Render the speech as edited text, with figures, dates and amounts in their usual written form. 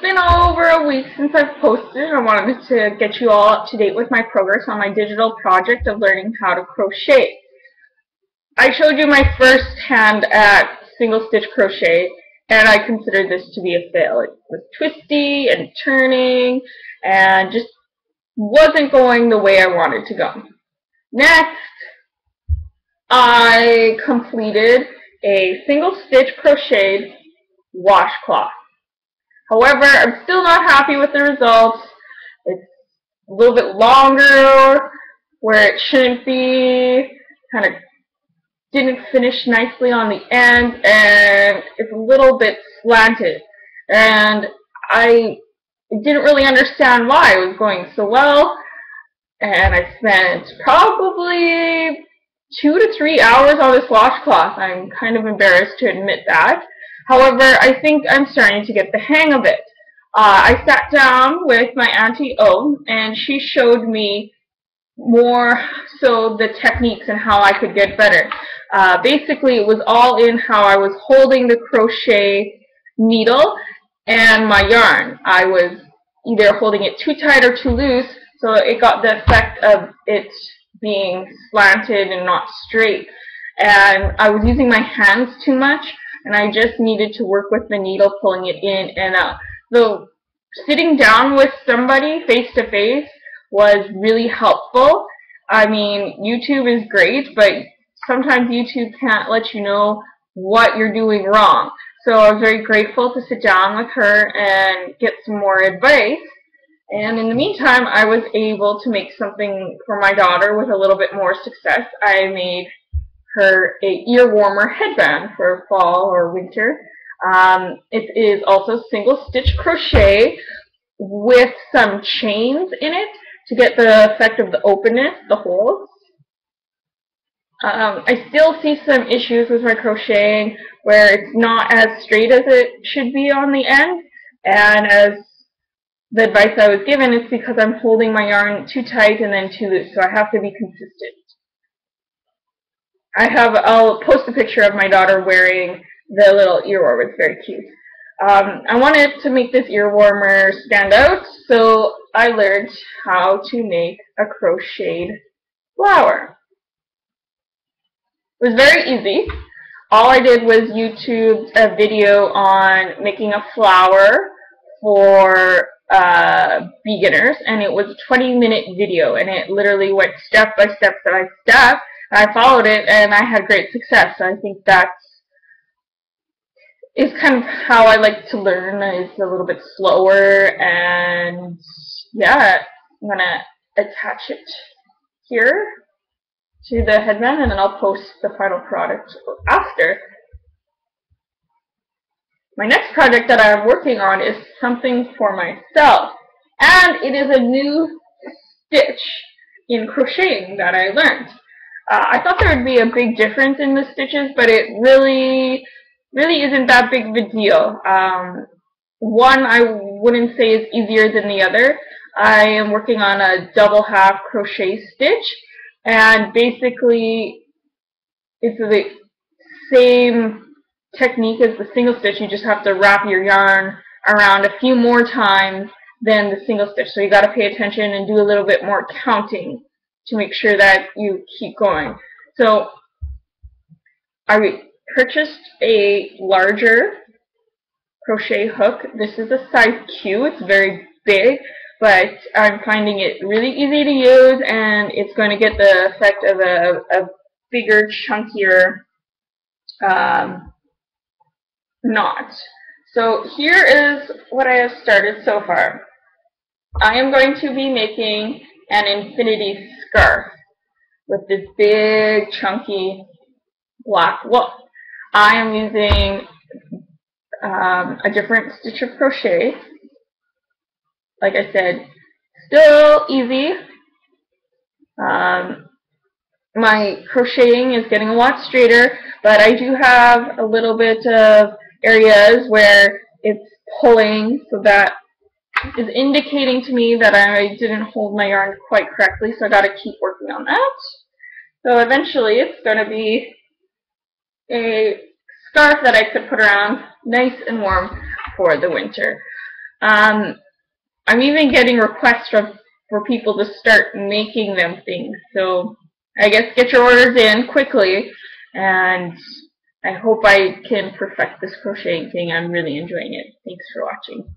been over a week since I've posted. I wanted to get you all up to date with my progress on my digital project of learning how to crochet. I showed you my first hand at single stitch crochet, and I considered this to be a fail. It was twisty and turning and just wasn't going the way I wanted to go. Next, I completed a single stitch crocheted washcloth. However, I'm still not happy with the results. It's a little bit longer where it shouldn't be, kind of didn't finish nicely on the end, and it's a little bit slanted. And I didn't really understand why it was going so well, and I spent probably 2 to 3 hours on this washcloth. I'm kind of embarrassed to admit that. However, I think I'm starting to get the hang of it. I sat down with my Auntie O, and she showed me more so the techniques and how I could get better. Basically, it was all in how I was holding the crochet needle and my yarn. I was either holding it too tight or too loose, so it got the effect of it being slanted and not straight. And I was using my hands too much, and I just needed to work with the needle, pulling it in and out. So sitting down with somebody face to face was really helpful. I mean, YouTube is great, but sometimes YouTube can't let you know what you're doing wrong. So I was very grateful to sit down with her and get some more advice. And in the meantime, I was able to make something for my daughter with a little bit more success. I made her a ear warmer headband for fall or winter. It is also single stitch crochet with some chains in it to get the effect of the openness, the holes. I still see some issues with my crocheting where it's not as straight as it should be on the end, and as the advice I was given is because I'm holding my yarn too tight and then too loose, so I have to be consistent. I'll post a picture of my daughter wearing the little ear warmer. It's very cute. I wanted to make this ear warmer stand out, so I learned how to make a crocheted flower. It was very easy. All I did was YouTube a video on making a flower for beginners, and it was a 20-minute video, and it literally went step by step by step. I followed it, and I had great success. I think that is kind of how I like to learn. It's a little bit slower, and yeah, I'm going to attach it here to the headband, and then I'll post the final product after. My next project that I'm working on is something for myself, and it is a new stitch in crocheting that I learned. I thought there would be a big difference in the stitches, but it really isn't that big of a deal. One I wouldn't say is easier than the other. I am working on a double half crochet stitch, and basically it's the same technique as the single stitch. You just have to wrap your yarn around a few more times than the single stitch, so you got to pay attention and do a little bit more counting to make sure that you keep going. So I purchased a larger crochet hook. This is a size Q. It's very big, but I'm finding it really easy to use, and it's going to get the effect of a bigger, chunkier knot. So here is what I have started so far. I am going to be making an infinity scarf with this big, chunky black wool. I am using a different stitch of crochet. Like I said, still easy. My crocheting is getting a lot straighter, but I do have a little bit of areas where it's pulling, so that is indicating to me that I didn't hold my yarn quite correctly, so I got to keep working on that. So eventually it's going to be a scarf that I could put around nice and warm for the winter. I'm even getting requests for people to start making them things. So I guess get your orders in quickly, and I hope I can perfect this crocheting thing. I'm really enjoying it. Thanks for watching.